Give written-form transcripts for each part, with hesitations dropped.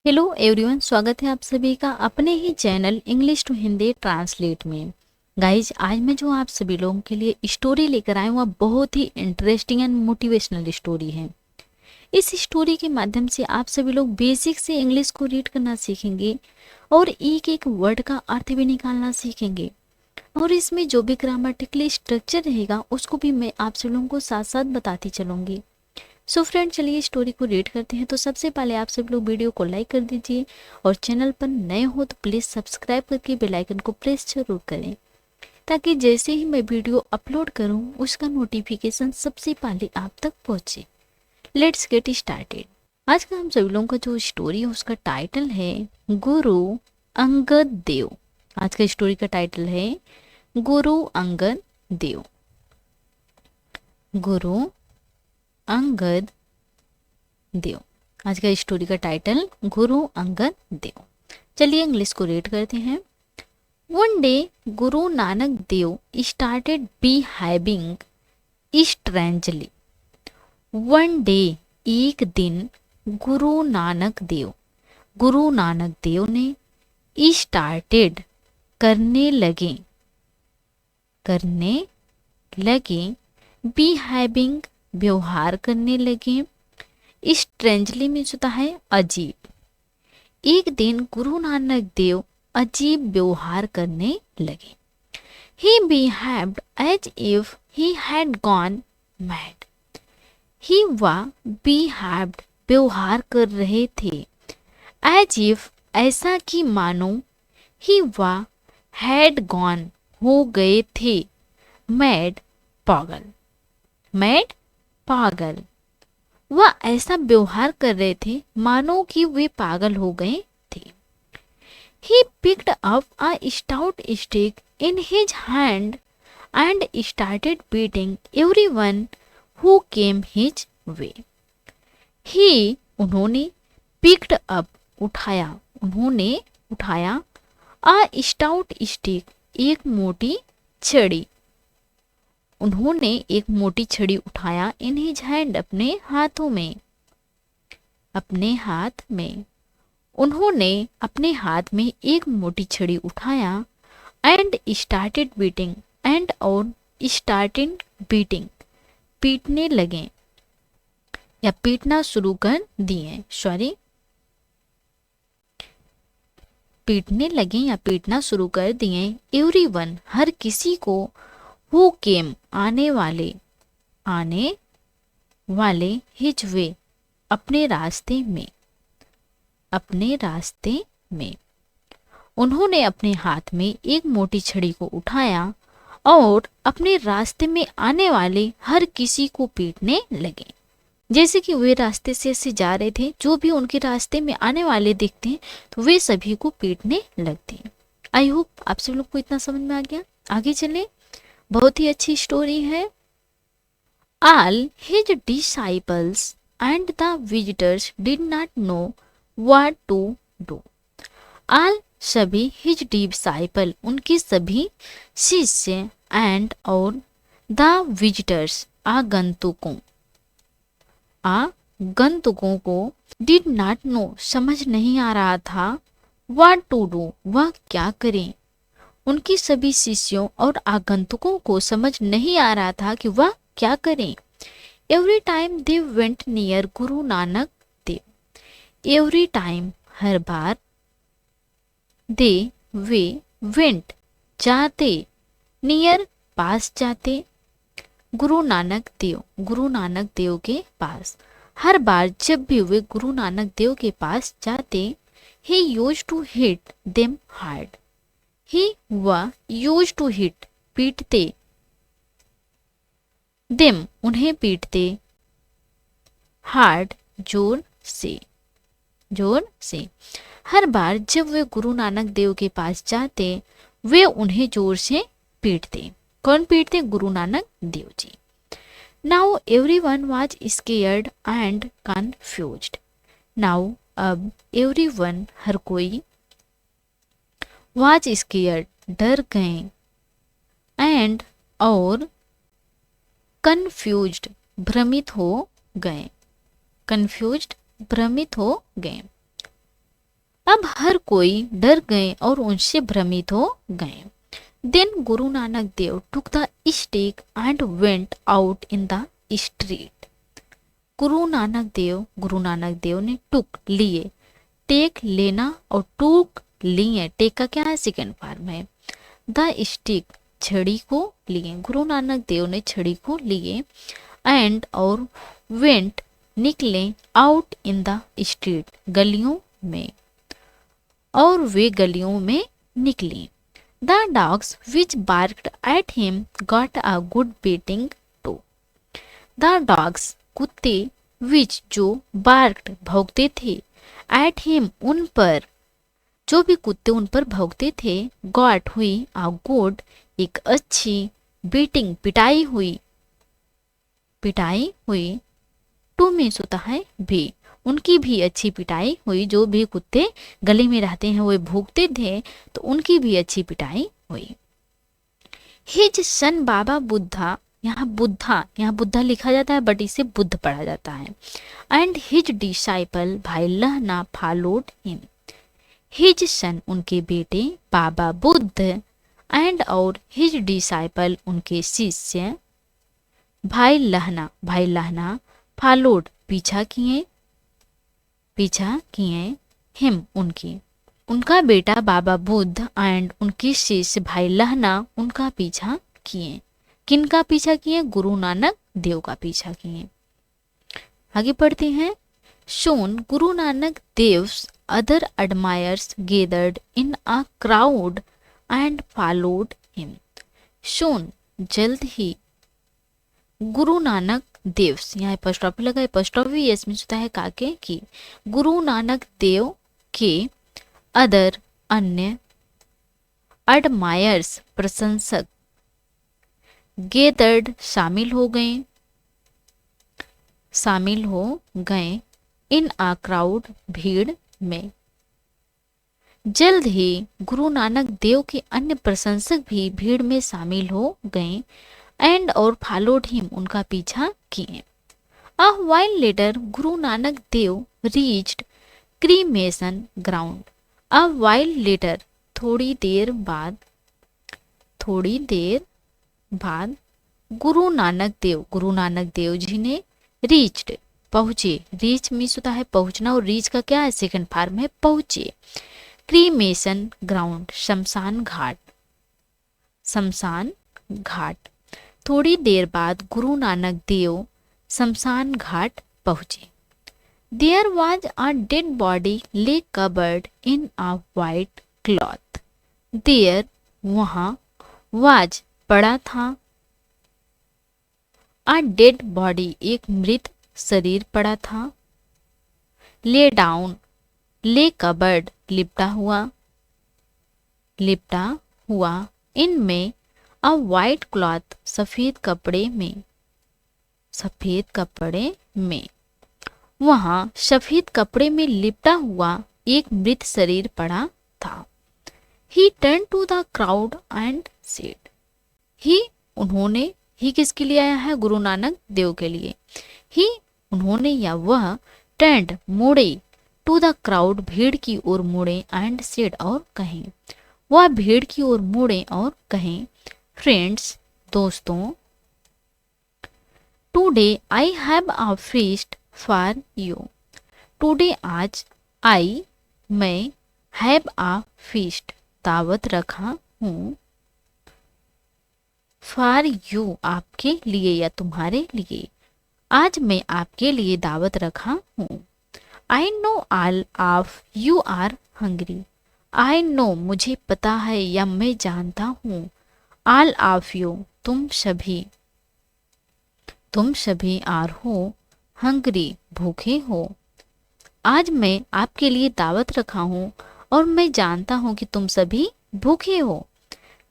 Hello everyone, स्वागत है आप सभी का अपने ही channel English to Hindi translate में। गाइज, आज मैं जो आप सभी लोगों के लिए स्टोरी लेकर आया हूँ वह बहुत ही इंटरेस्टिंग एंड मोटिवेशनल स्टोरी है। इस स्टोरी के माध्यम से आप सभी लोग बेसिक से इंग्लिश को रीड करना सीखेंगे और एक एक वर्ड का अर्थ भी निकालना सीखेंगे। और इसमें जो भी ग्रामेटिकली स्ट्रक्चर रहेगा उसको भी मैं आप सभी लोगों को साथ साथ बताती चलूंगी। सो फ्रेंड, चलिए स्टोरी को रीड करते हैं। तो सबसे पहले आप सब लोग वीडियो को लाइक कर दीजिए और चैनल पर नए हो तो प्लीज़ सब्सक्राइब करके बेल आइकन को प्रेस जरूर करें, ताकि जैसे ही मैं वीडियो अपलोड करूं उसका नोटिफिकेशन सबसे पहले आप तक पहुंचे। Let's get started. आज का हम सभी लोगों का जो स्टोरी है उसका टाइटल है गुरु अंगद देव। आज का स्टोरी का टाइटल है गुरु अंगद देव। गुरु अंगद देव। आज का स्टोरी का टाइटल गुरु अंगद देव। चलिए इंग्लिश को रीड करते हैं। One day Guru Nanak Dev started behaving strangely. One day, एक दिन, गुरु नानक देव ने स्टार्टेड, करने लगे बिहेविंग, व्यवहार करने लगे। स्ट्रेंजली में होता है अजीब। एक दिन गुरु नानक देव अजीब व्यवहार करने लगे। He behaved as if he had gone mad. He वह बिहेव्ड, व्यवहार कर रहे थे, एज इफ, ऐसा कि मानो, ही वह हैड गॉन, हो गए थे, मैड, पागल। वह ऐसा व्यवहार कर रहे थे मानो कि वे पागल हो गए थे। He picked up a stout stick in his hand and started beating everyone who came his way. उन्होंने picked up, उठाया a stout stick, एक मोटी छड़ी। उन्होंने एक मोटी छड़ी उठाया इन हिज हैंड, अपने हाथ में। उन्होंने अपने हाथ में एक मोटी छड़ी उठाया एंड स्टार्टेड बीटिंग, पीटने लगे या पीटना शुरू कर दिए। पीटना शुरू कर दिए। एवरीवन, हर किसी को, हु केम, आने वाले, हिज वे, अपने रास्ते में। उन्होंने अपने हाथ में एक मोटी छड़ी को उठाया और अपने रास्ते में आने वाले हर किसी को पीटने लगे। जैसे कि वे रास्ते से ऐसे जा रहे थे, जो भी उनके रास्ते में आने वाले दिखते हैं तो वे सभी को पीटने लगते हैं। आई होप आप सब लोग को इतना समझ में आ गया। आगे चले, बहुत ही अच्छी स्टोरी है। All his disciples and the visitors did not know what to do. All, सभी, his disciple, उनके सभी शिष्य, and, और, the visitors, आगंतुकों को, did not know, समझ नहीं आ रहा था, what to do, वह क्या करें। उनकी सभी शिष्यों और आगंतुकों को समझ नहीं आ रहा था कि वह क्या करें। Every time they went near Guru Nanak Dev. Every time, her bar, they, way, went, जाते, नियर, पास जाते, गुरु नानक देव के पास। हर बार जब भी वे गुरु नानक देव के पास जाते, he used to hit them hard. He वह, यूज्ड टू हिट, पीटते, देम, उन्हें पीटते, हार्ड, जोर से। हर बार जब वे गुरु नानक देव के पास जाते वे उन्हें जोर से पीटते। कौन पीटते? Guru Nanak Dev ji. Now everyone was scared and confused. Now, अब, एवरीवन, हर कोई, वाज स्केयर्ड, डर गए, एंड, और, कंफ्यूज्ड, भ्रमित हो गए। अब हर कोई डर गए और उनसे भ्रमित हो गए। Then Guru Nanak Dev took the stick and went out in the street. Guru Nanak Dev ने टुक लिए, टेक लेना और टुक लिए, टेक का क्या है, सेकेंड फॉर्म है। द स्टिक छड़ी को लिए, गुरु नानक देव ने छड़ी को लिए, एंड और वेंट निकले, आउट इन द स्ट्रीट गलियों में, और वे गलियों में निकली। The dogs which barked at him got a good beating too. The dogs कुत्ते, विच जो, बार्क्ड भौंकते थे, एट हिम उन पर, जो भी कुत्ते उन पर भौंकते थे, गॉट हुई, आ गुड एक अच्छी, बीटिंग पिटाई हुई, पिटाई हुई, टू मीन्स होता है भी, उनकी भी अच्छी पिटाई हुई। जो भी कुत्ते गली में रहते हैं वो भूखते थे तो उनकी भी अच्छी पिटाई हुई। हिज सन बाबा बुद्धा, यहाँ बुद्धा लिखा जाता है बट इसे बुद्ध पढ़ा जाता है। एंड हिज डिसाइपल भाई लहना फॉलोड हिम। हिज सन उनके बेटे, बाबा बुद्ध, एंड और हिज डिसाइपल उनके शिष्य, भाई लहना फॉलोड पीछा किए हिम उनकी, उनका बेटा बाबा बुद्ध एंड उनके शिष्य भाई लहना उनका पीछा किए। किनका पीछा किए? गुरु नानक देव का पीछा किए। आगे पढ़ते हैं। Soon Guru Nanak Dev's other admirers gathered in a crowd and followed him. Soon जल्द ही गुरु नानक देव्स, यहाँ एपोस्ट्रोफी लगा, एपोस्ट्रोफी यस मीन्स होता है काके की, गुरु नानक देव के अदर अन्य, एडमायर्स प्रशंसक, गेदर्ड शामिल हो गए, इन आ क्राउड भीड़ में। जल्द ही गुरु नानक देव के अन्य प्रशंसक भी भीड़ में शामिल हो गए, एंड और फॉलोड हिम उनका पीछा किए। अ while later Guru Nanak Dev reached cremation ground. A while later थोड़ी देर बाद गुरु नानक देव जी ने रीच्ड पहुंचे, रीच मीन्स होता है पहुंचना, और रीच का क्या है, सेकंड फॉर्म है पहुंचे, क्रीमेशन ग्राउंड शमशान घाट। थोड़ी देर बाद गुरु नानक देव शमशान घाट पहुंचे। There was a dead body lay covered in a white cloth. There वहां, वाज पड़ा था, अ डेड बॉडी एक मृत शरीर पड़ा था, ले डाउन, ले कवर्ड लिपटा हुआ, इनमें अ वाइट क्लॉथ सफेद कपड़े में, वहां सफेद कपड़े में लिपटा हुआ एक मृत शरीर पड़ा था। He turn to the crowd and said. He किसके लिए आया है? गुरु नानक देव के लिए। ही उन्होंने या वह, टर्न्ड मुड़े, टू द क्राउड भीड़ की ओर मुड़े, एंड सेड और कहें, वह भीड़ की ओर मुड़े और कहें, फ्रेंड्स दोस्तों, today I have a feast for you. Today आज, आई मैं, हैव अ फीस्ट दावत रखा हूँ, फॉर यू आपके लिए या तुम्हारे लिए, आज मैं आपके लिए दावत रखा हूँ। I know all of you are hungry. I know मुझे पता है या मैं जानता हूँ, ऑल ऑफ यू तुम सभी आर हो, हंग्री भूखे हो। आज मैं आपके लिए दावत रखा हूँ और मैं जानता हूँ कि तुम सभी भूखे हो।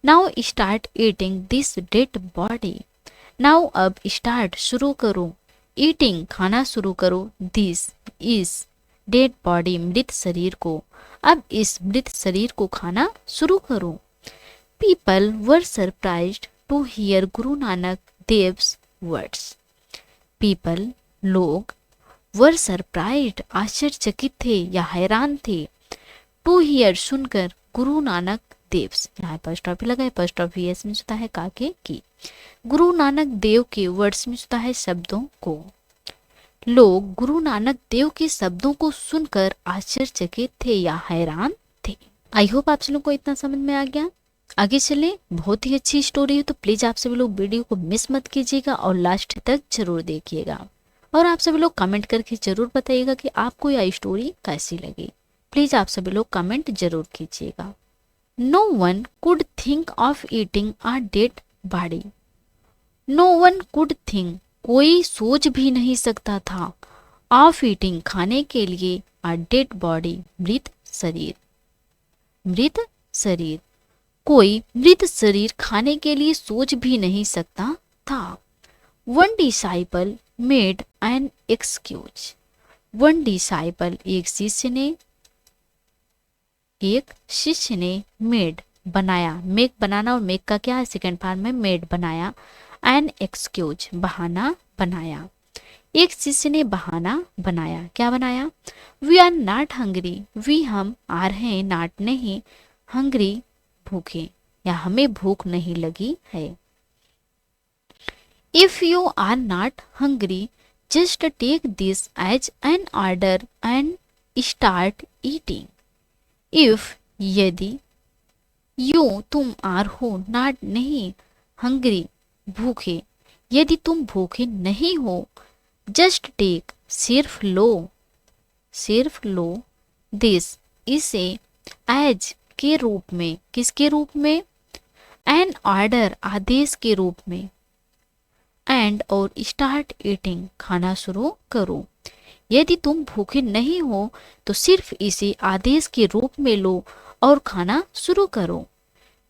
Now start eating this dead body. Now अब स्टार्ट शुरू करो, ईटिंग खाना शुरू करो, दिस इस डेड बॉडी मृत शरीर को, अब इस मृत शरीर को खाना शुरू करो। People were surprised to hear Guru Nanak Dev's words. People लोग, वर सरप्राइज्ड आश्चर्यचकित थे या हैरान थे, टू हियर सुनकर गुरु नानक देव से, यहाँ apostrophe लगा, apostrophe s में होता है काके की, गुरु नानक देव के वर्ड्स में होता है शब्दों को। लोग गुरु नानक देव के शब्दों को सुनकर आश्चर्यचकित थे या हैरान थे। आई होप आप सभी लोग को इतना समझ में आ गया। आगे चले, बहुत ही अच्छी स्टोरी है, तो प्लीज आप सभी लोग वीडियो को मिस मत कीजिएगा और लास्ट तक जरूर देखिएगा। और आप सभी लोग कमेंट करके जरूर बताइएगा कि आपको यह स्टोरी कैसी लगी। प्लीज आप सभी लोग कमेंट जरूर कीजिएगा। No one could think of eating a dead body. No one could think, कोई सोच भी नहीं सकता था, ऑफ ईटिंग, खाने के लिए, अ डेड बॉडी, मृत शरीर। मृत शरीर, कोई मृत शरीर खाने के लिए सोच भी नहीं सकता था। One disciple made an excuse. One disciple, एक शिष्य ने मेड, बनाया, मेक बनाना, और मेक का क्या है सेकेंड फॉर्म में, मेड बनाया, एन एक्सक्यूज, बहाना बनाया। एक शिष्य ने बहाना बनाया, क्या बनाया, we are not hungry, we हम, आर हैं, नॉट नहीं, हंग्री भूखे, या हमें भूख नहीं लगी है। If you are not hungry just take this as an order and start eating. If, यदि, यू तुम, आर हो, नॉट नहीं, हंग्री भूखे, यदि तुम भूखे नहीं हो, जस्ट टेक सिर्फ लो, दिस इसे, एज के रूप में, किसके रूप में, एन ऑर्डर आदेश के रूप में, एंड और स्टार्ट ईटिंग खाना शुरू करो। यदि तुम भूखे नहीं हो तो सिर्फ इसे आदेश के रूप में लो और खाना शुरू करो।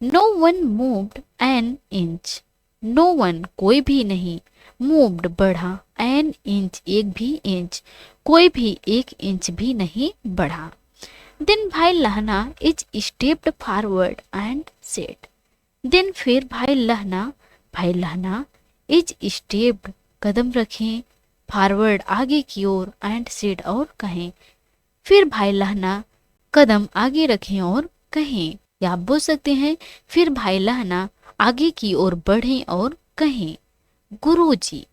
No one moved an inch, no one कोई भी नहीं, मूव्ड बढ़ा, एन इंच एक भी इंच, कोई भी एक इंच भी नहीं बढ़ा। देन भाई Lehna is stepped forward and said. Then फिर भाई लहना इज स्टेप्ड कदम रखें, फॉरवर्ड आगे की ओर, एंड सेड और कहें। फिर भाई लहना कदम आगे रखें और कहें, या आप बोल सकते हैं फिर भाई लहना आगे की ओर बढ़ें और कहें, Guruji,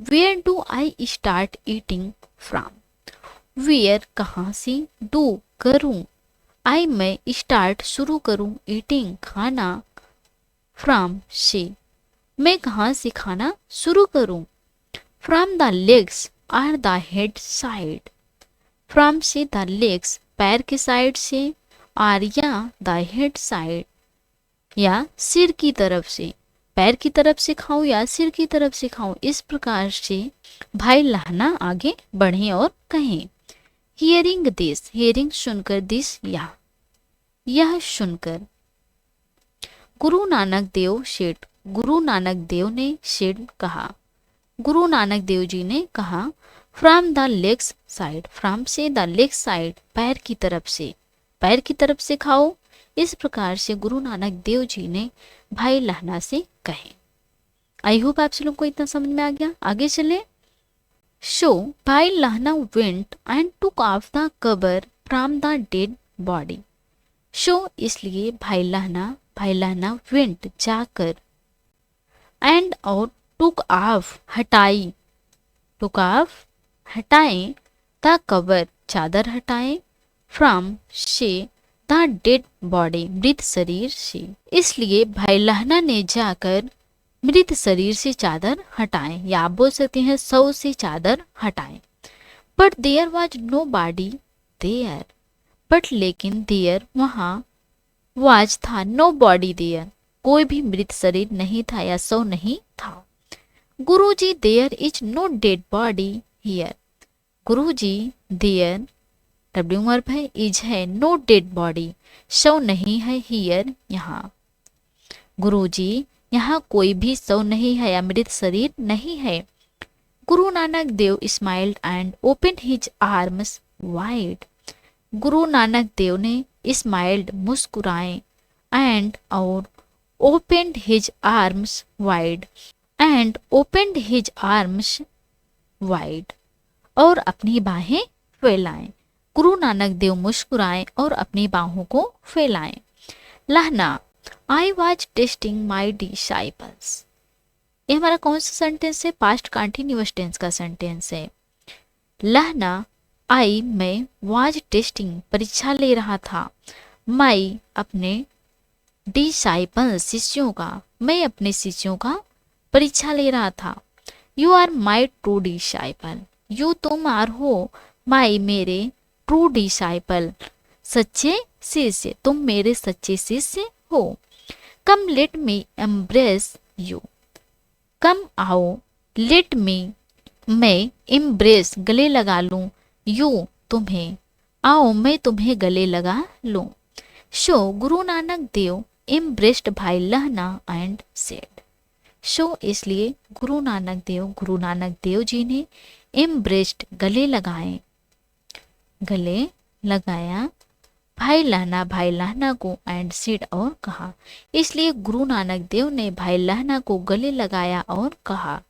where do I start eating from. Where कहाँ से, डू करूं, आई मैं स्टार्ट शुरू करूं, ईटिंग खाना, फ्रॉम से मैं कहाँ से खाना शुरू करूं। From the legs or the head side, from से द लेग्स पैर के साइड से, आर या द हेड साइड या सिर की तरफ से, पैर की तरफ से खाऊं या सिर की तरफ से खाऊं। इस प्रकार से भाई लहना आगे बढ़े और कहें। हियरिंग दिस, हियरिंग सुनकर, दिस यह सुनकर। गुरु नानक देव सेड, गुरु नानक देव ने सेड कहा, गुरु नानक देव जी ने कहा, from the legs side, from से द लेग साइड पैर की तरफ से, पैर की तरफ से खाओ। इस प्रकार से गुरु नानक देव जी ने भाई लहना से कहे। आई होप आप लोग को इतना समझ में आ गया। आगे चले। So Bhai Lehna went and took off the cover from the dead body. So इसलिए भाई लहना वेंट जाकर, एंड और टुक ऑफ हटाई, टुक ऑफ हटाएं, द कवर चादर हटाएं, फ्रॉम से द डेड बॉडी मृत शरीर से। इसलिए भाई लहना ने जाकर मृत शरीर से चादर हटाएं, या आप बोल सकते हैं शव से चादर हटाएं। But there was no body there, but लेकिन देयर वहां, वाज था, नो बॉडी देयर कोई भी मृत शरीर नहीं था या शव नहीं था। Guruji there is no dead body here, Guruji there W verb है, इज है, नो डेड बॉडी शव नहीं है, हियर यहाँ। गुरुजी यहाँ कोई भी शव नहीं है या मृत शरीर नहीं है। Guru Nanak Dev smiled and open his arms wide, Guru Nanak Dev ने स्माइल्ड मुस्कुराए, एंड और opened his arms wide, and opened his arms wide और अपनी बाहें फैलाएं। गुरु नानक देव मुस्कुराए और अपनी बाहों को फैलाएं। लहना, I was testing my disciples. ये हमारा कौन सा सेंटेंस है? पास्ट कंटिन्यूअस टेंस का सेंटेंस है। लहना, आई मैं, वाज टेस्टिंग परीक्षा ले रहा था, माई अपने, डिसाइपल शिष्यों का, मैं अपने शिष्यों का परीक्षा ले रहा था। You are my true disciple, you तुम आर हो, माई मेरे, ट्रू डिसाइपल सच्चे शिष्य, तुम मेरे सच्चे शिष्य हो। कम लेट मी एम्ब्रेस यू, कम आओ, लेट मी मैं, एम्ब्रेस गले लगा लूं, यू तुम्हें, आओ मैं तुम्हें गले लगा लूं। शो गुरु नानक देव एम्ब्रेस्ड भाई लहना एंड सेड। शो इसलिए गुरु नानक देव जी ने एम्ब्रेस्ड गले लगाए, गले लगाया, भाई लहना को एंड सेड और कहा। इसलिए गुरु नानक देव ने भाई लहना को गले लगाया और कहा,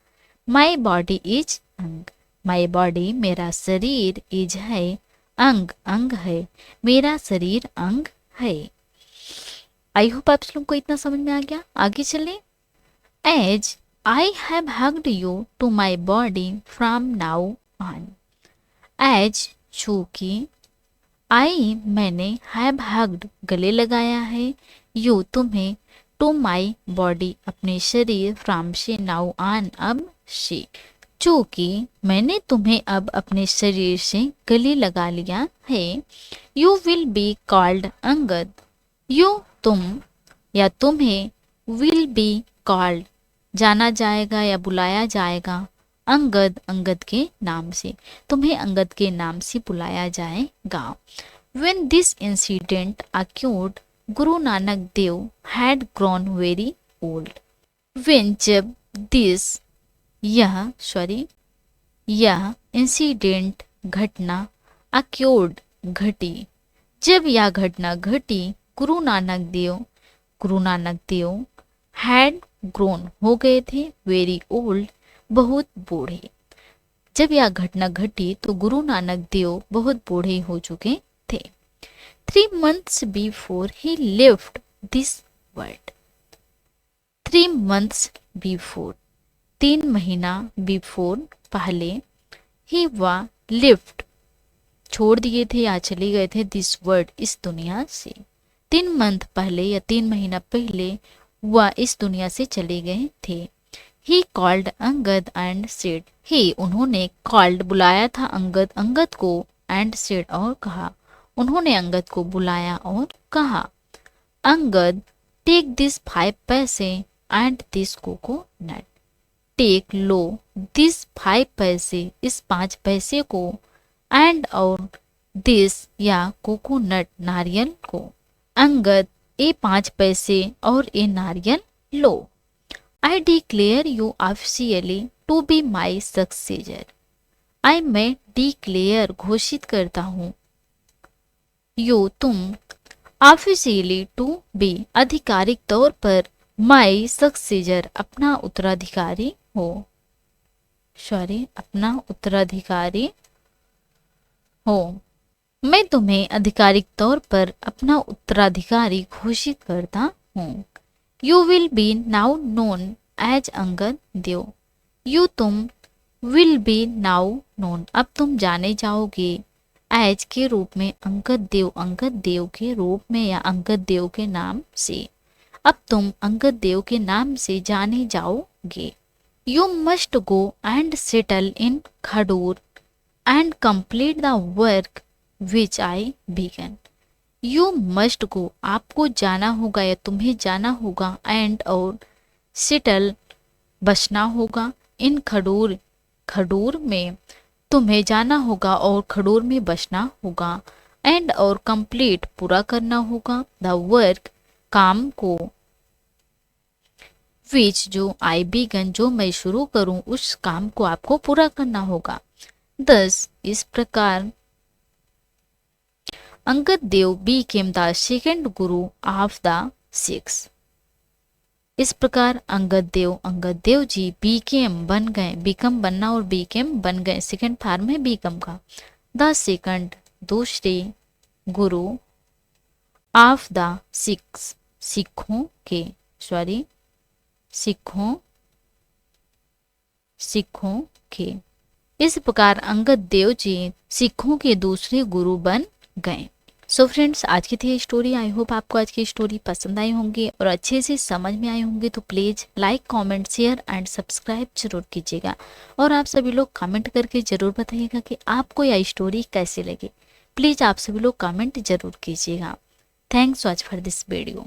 माई बॉडी इज अंग, माई बॉडी मेरा शरीर, इज है अंग, अंग है, मेरा शरीर अंग है। आई होप आप लोग को इतना समझ में आ गया। आगे चले। As I have hugged you to my body from now on. As चूंकि, आई मैंने, हैव हग्ड गले लगाया है, यू तुम्हें, टू माई बॉडी अपने शरीर, फ्रॉम से, नाउ ऑन अब से, चूंकि मैंने तुम्हें अब अपने शरीर से गले लगा लिया है। You will be called Angad, you तुम या तुम्हें, विल बी कॉल्ड जाना जाएगा या बुलाया जाएगा, अंगद अंगद के नाम से, तुम्हें अंगद के नाम से बुलाया जाएगा। When this incident occurred, Guru Nanak Dev had grown very old. When जब this यह इंसिडेंट घटना, occurred घटी, जब यह घटना घटी, गुरु नानक देव had grown हो गए थे, very old बहुत बूढ़े। जब यह घटना घटी तो गुरु नानक देव बहुत बूढ़े हो चुके थे। 3 months before he left this world. 3 months before, 3 महीना, before पहले, he was left छोड़ दिए थे या चले गए थे, this world इस दुनिया से। 3 month पहले या 3 महीना पहले वह इस दुनिया से चले गए थे। He called Angad and said, he उन्होंने called बुलाया था अंगद को, and said और कहा, उन्होंने अंगद को बुलाया और कहा, अंगद टेक दिस 5 पैसे एंड दिस कोकोनट, टेक लो दिस 5 पैसे इस 5 पैसे को, एंड और दिस या कोकोनट नारियल को, अंगद ये 5 पैसे और ये नारियल लो। I declare you officially to be my successor, I मैं डिक्लेयर घोषित करता हूँ, यू तुम, ऑफिशियली टू बी आधिकारिक तौर पर, माई सक्सेसर अपना उत्तराधिकारी हो, अपना उत्तराधिकारी हो, मैं तुम्हें आधिकारिक तौर पर अपना उत्तराधिकारी घोषित करता हूँ। You will be now known as Angad Dev, you तुम, विल बी नाउ नोन अब तुम जाने जाओगे, एज के रूप में, अंगद देव के रूप में या अंगद देव के नाम से, अब तुम अंगद देव के नाम से जाने जाओगे। You must go and settle in Khadur and complete the work which I began. You must go आपको जाना होगा या तुम्हें जाना होगा, एंड और सेटल बसना होगा, इन खडूर में तुम्हें जाना होगा और खडूर में बसना होगा, एंड और कंप्लीट पूरा करना होगा, द वर्क काम को, विच जो आई बिगन जो मैं शुरू करूं उस काम को आपको पूरा करना होगा। 10 इस प्रकार Angad Dev became the second Guru of the 6। इस प्रकार अंगद देव जी became बन गए, become बनना और became बन गए, सेकंड फॉर्म है become का, द सेकंड दूसरे गुरु ऑफ द सिक्स, सिखों के, सॉरी सिखों सिखों के। इस प्रकार अंगद देव जी सिखों के दूसरे गुरु बन गए। सो फ्रेंड्स, आज की थी स्टोरी। आई होप आपको आज की स्टोरी पसंद आई होंगी और अच्छे से समझ में आई होंगी। तो please like, comment, share and subscribe जरूर कीजिएगा। और आप सभी लोग कमेंट करके जरूर बताइएगा कि आपको यह स्टोरी कैसी लगी। प्लीज़ आप सभी लोग कमेंट जरूर कीजिएगा। Thanks watch for this video.